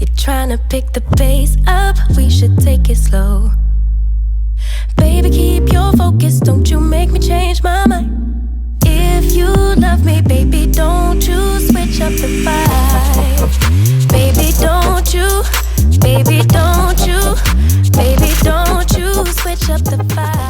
You're trying to pick the pace up, we should take it slow. Baby, keep your focus, don't you make me change my mind. If you love me, baby, don't you switch up the vibe. Baby, don't you, baby, don't you, baby, don't you switch up the vibe.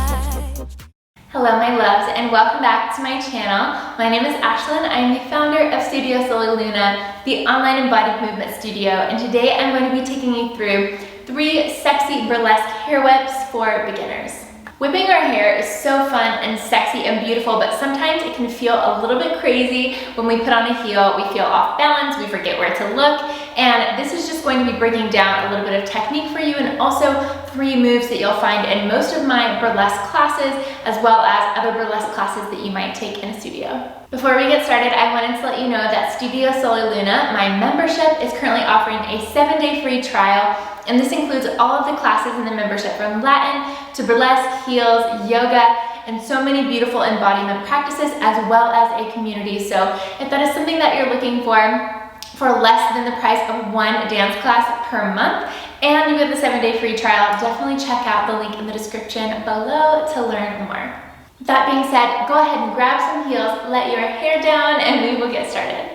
Hello my loves, and welcome back to my channel. My name is Ashlyn. I am the founder of Studio Sola Luna, the online embodied movement studio, and today I'm going to be taking you through 3 sexy burlesque hair whips for beginners. Whipping our hair is so fun and sexy and beautiful, but sometimes it can feel a little bit crazy when we put on a heel. We feel off balance, we forget where to look, and this is just going to be breaking down a little bit of technique for you, and also 3 moves that you'll find in most of my burlesque classes, as well as other burlesque classes that you might take in a studio. Before we get started, I wanted to let you know that Studio Sola Luna, my membership, is currently offering a 7-day free trial, and this includes all of the classes in the membership, from Latin to burlesque, heels, yoga, and so many beautiful embodiment practices, as well as a community. So if that is something that you're looking for less than the price of 1 dance class per month, and you get the 7-day free trial, definitely check out the link in the description below to learn more. That being said, go ahead and grab some heels, let your hair down, and we will get started.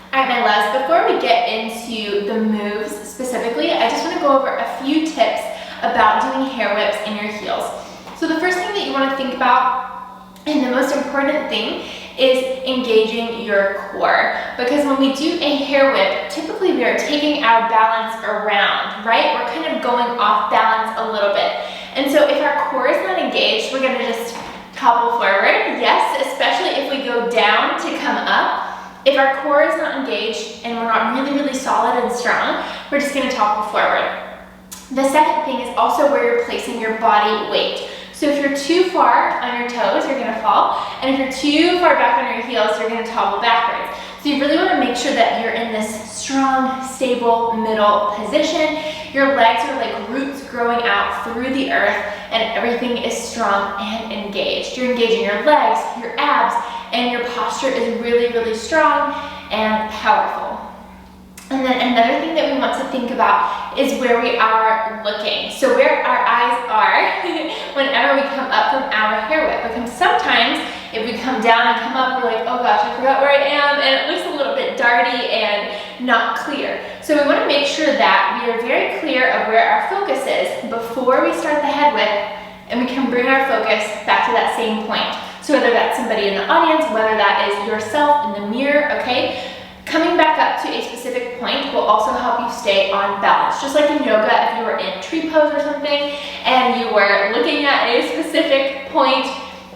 Alright my loves, before we get into the moves specifically, I just want to go over a few tips about doing hair whips in your heels. So the first thing that you want to think about, and the most important thing, is engaging your core. Because when we do a hair whip, typically we are taking our balance around, right? We're kind of going off balance a little bit. And so if our core is not engaged, we're going to just topple forward. Yes, especially if we go down to come up. If our core is not engaged and we're not really solid and strong, we're just going to topple forward. The second thing is also where you're placing your body weight. So if you're too far on your toes, you're going to fall. And if you're too far back on your heels, you're going to topple backwards. So you really want to make sure that you're in this strong, stable, middle position. Your legs are like roots growing out through the earth, and everything is strong and engaged. You're engaging your legs, your abs, and your posture is really strong and powerful. And then another thing that we want to think about is where we are looking. So where our eyes are whenever we come up from our hair whip. Because sometimes if we come down and come up, we're like, oh gosh, I forgot where I am, and it looks a little bit darty and not clear. So we want to make sure that we are very clear of where our focus is before we start the head whip, and we can bring our focus back to that same point. So whether that's somebody in the audience, whether that is yourself in the mirror, okay? Coming back up to a specific point will also help you stay on balance. Just like in yoga, if you were in tree pose or something and you were looking at a specific point,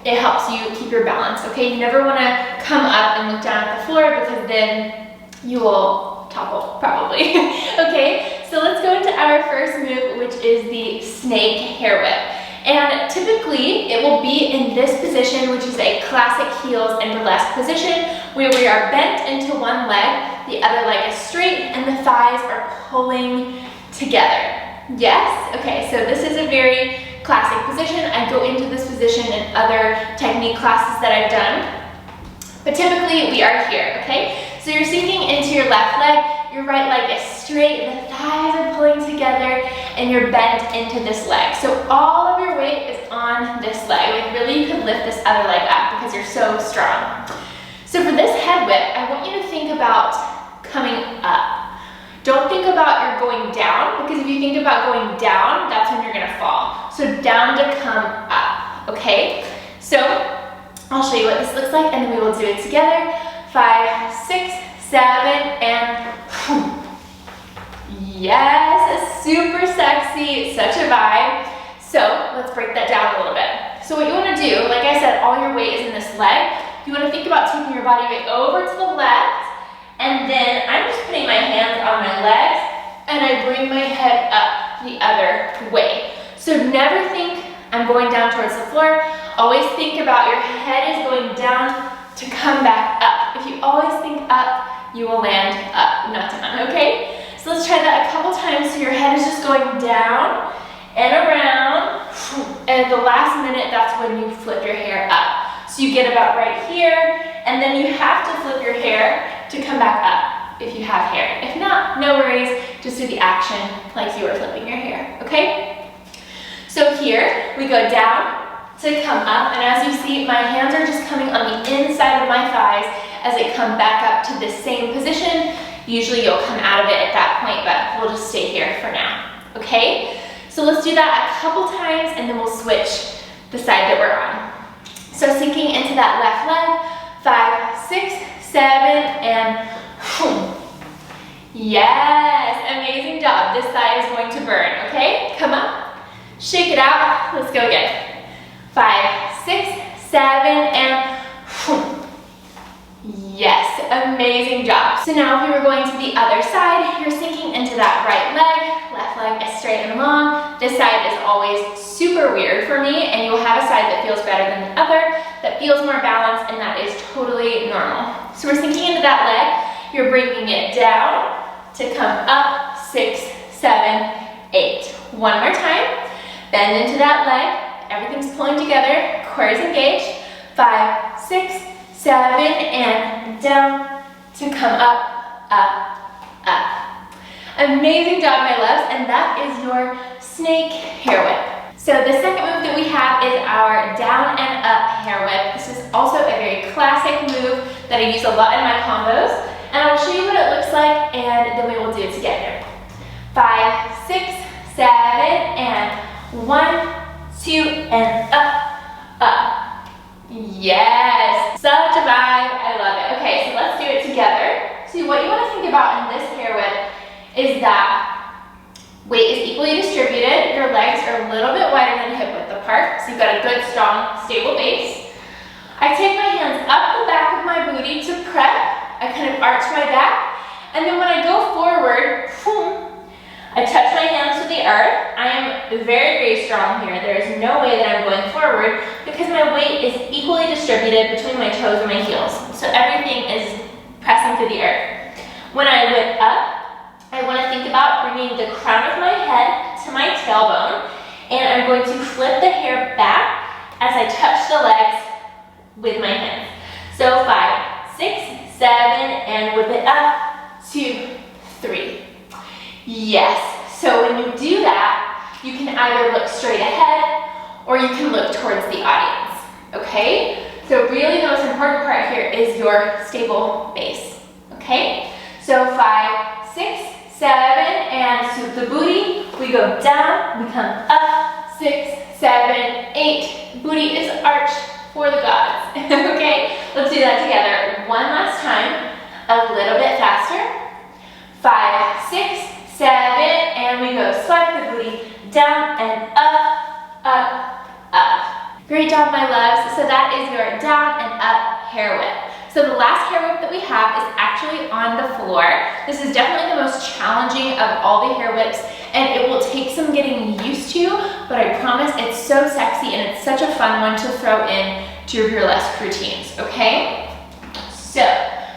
it helps you keep your balance, okay? You never want to come up and look down at the floor, because then you will topple, probably. Okay, so let's go into our first move, which is the snake hair whip. And typically, it will be in this position, which is a classic heels and burlesque position, where we are bent into one leg, the other leg is straight, and the thighs are pulling together. Yes? Okay, so this is a very classic position. I go into this position in other technique classes that I've done, but typically we are here, okay? So you're sinking into your left leg, your right leg is straight, the thighs are pulling together, and you're bent into this leg. So all of your weight is on this leg. Like really, you could lift this other leg up because you're so strong. So for this head whip, I want you to think about coming up. Don't think about you're going down, because if you think about going down, that's when you're gonna fall. So down to come up, okay? So I'll show you what this looks like, and then we will do it together. 5, 6, 7, and yes, super sexy, such a vibe. So let's break that down a little bit. So what you want to do, like I said, all your weight is in this leg. You want to think about taking your body weight over to the left, and then I'm just putting my hands on my legs, and I bring my head up the other way. So never think I'm going down towards the floor. Always think about your head is going down to come back up. If you always think up, you will land up, not down, okay? So let's try that a couple times. So your head is just going down and around, and at the last minute, that's when you flip your hair up. So you get about right here, and then you have to flip your hair to come back up if you have hair. If not, no worries. just do the action like you were flipping your hair, okay? So here, we go down to come up, and as you see, my hands are just coming on the inside of my thighs as I come back up to this same position. Usually you'll come out of it at that point, but we'll just stay here for now, okay? So let's do that a couple times, and then we'll switch the side that we're on. So sinking into that left leg, 5, 6, 7, and boom. Yes, amazing job. This side is going to burn, okay? Come up, shake it out. Let's go again. 5, 6, 7, and boom. Yes, amazing job. So now if we were going to the other side, you're sinking into that right leg, left leg is straight and long. This side is always super weird for me, and you'll have a side that feels better than the other, that feels more balanced, and that is totally normal. So we're sinking into that leg, you're bringing it down to come up, 6, 7, 8. One more time, bend into that leg, everything's pulling together, core is engaged, 5, 6, 7, and down to come up, up, up. Amazing job, my loves, and that is your snake hair whip. So the second move that we have is our down and up hair whip. This is also a very classic move that I use a lot in my combos, and I'll show you what it looks like, and then we will do it together. 5, 6, 7, and 1, 2, and up, up. Yes, such a vibe, I love it. Okay, so let's do it together. So what you want to think about in this hair whip is that weight is equally distributed. Your legs are a little bit wider than hip width apart, so you've got a good, strong, stable base. I take my hands up the back of my booty to prep. I kind of arch my back, and then when I go forward, boom, I touch my hands to the earth. I am very, very strong here. There is no way that I'm going forward because my weight is equally distributed between my toes and my heels. So everything is pressing to the earth. When I whip up, I want to think about bringing the crown of my head to my tailbone, and I'm going to flip the hair back as I touch the legs with my hands. So 5, 6, 7, and whip it up, 2, 3. Yes, so when you do that, you can either look straight ahead or you can look towards the audience, okay? So really the most important part here is your stable base, okay? So 5, 6, 7, and sweep the booty. We go down, we come up, 6, 7, 8. Booty is arched for the gods, okay? Let's do that together one last time, a little bit faster. 5, 6, 7, and we go swipe the booty down and up, up, up. Great job, my loves. So that is your down and up hair whip. So the last hair whip that we have is actually on the floor. This is definitely the most challenging of all the hair whips, and it will take some getting used to, but I promise it's so sexy and it's such a fun one to throw in to your burlesque routines, okay? So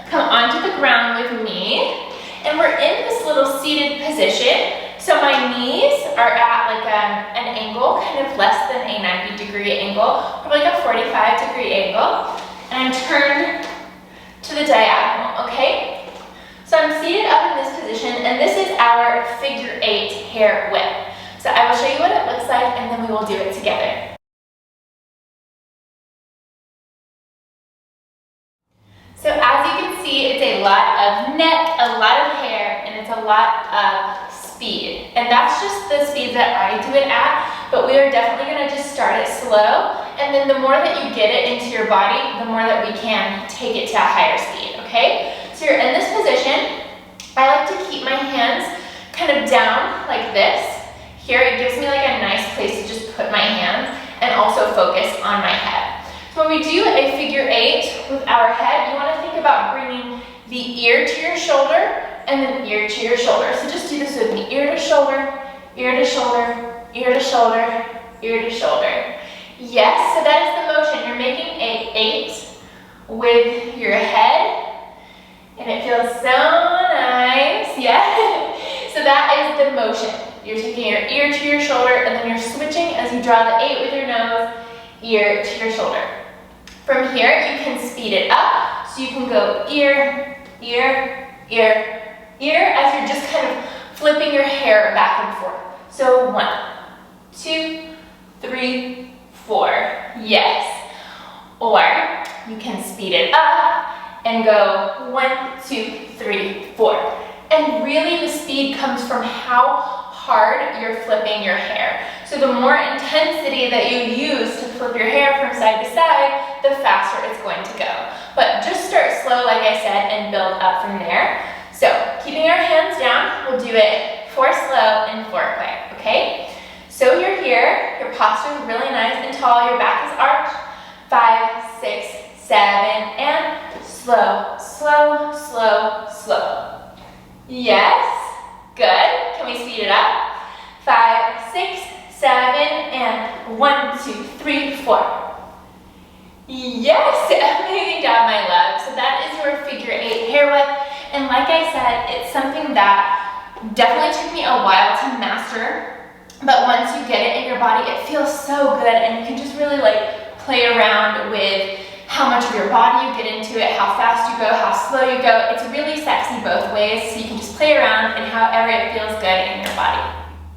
come onto the ground with me. And we're in this little seated position. So my knees are at like an angle, kind of less than a 90-degree angle, probably like a 45-degree angle. And I'm turned to the diagonal, okay? So I'm seated up in this position, and this is our figure 8 hair whip. So I will show you what it looks like, and then we will do it together. So as you can see, it's a lot of neck, a lot of hair, and it's a lot of speed. And that's just the speed that I do it at, but we are definitely gonna just start it slow, and then the more that you get it into your body, the more that we can take it to a higher speed, okay? So you're in this position. I like to keep my hands kind of down like this. Here, it gives me like a nice place to just put my hands and also focus on my head. So when we do a figure 8 with our head, you want to think about bringing the ear to your shoulder and then ear to your shoulder. So just do this with me, ear to shoulder, ear to shoulder, ear to shoulder, ear to shoulder. Yes, so that is the motion. You're making a 8 with your head, and it feels so nice, yeah? So that is the motion. You're taking your ear to your shoulder, and then you're switching as you draw the 8 with your nose, ear to your shoulder. From here, you can speed it up, so you can go ear, ear, ear, ear, as you're just kind of flipping your hair back and forth. So 1, 2, 3, 4. Yes. Or you can speed it up and go 1, 2, 3, 4. And really the speed comes from how hard you're flipping your hair. So the more intensity that you use to flip your hair from side to side, the faster it's going to go. But just start slow, like I said, and build up from there. So keeping our hands down, we'll do it 4 slow and 4 quick, okay? So you're here, your posture is really nice and tall, your back is arched. 5, 6, 7, and slow, slow, slow, slow. Yes, good. Can we speed it up? 5, 6, 7, and 1, 2, 3, 4. Yes, amazing job, my love. So that is your figure 8 hair whip. And like I said, it's something that definitely took me a while to master. But once you get it in your body, it feels so good, and you can just really like play around with how much of your body you get into it, how fast you go, how slow you go. It's really sexy both ways, so you can just play around and however it feels good in your body.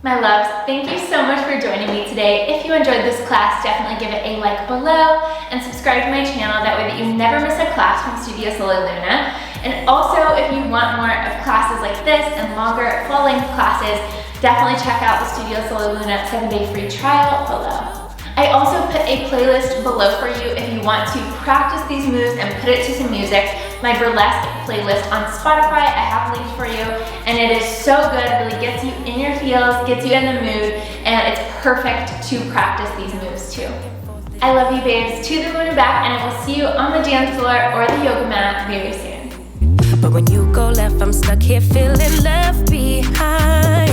My loves, thank you so much for joining me today. If you enjoyed this class, definitely give it a like below and subscribe to my channel. That way that you never miss a class from Studio Soleil Luna. And also, if you want more of classes like this and longer full-length classes, definitely check out the Studio Soleil Luna 7-day free trial below. I also put a playlist below for you if you want to practice these moves and put it to some music. My Burlesque playlist on Spotify, I have linked for you, and it is so good. It really gets you in your feels, gets you in the mood, and it's perfect to practice these moves too. I love you, babes, to the moon and back, and I will see you on the dance floor or the yoga mat very soon. But when you go left, I'm stuck here feeling left behind.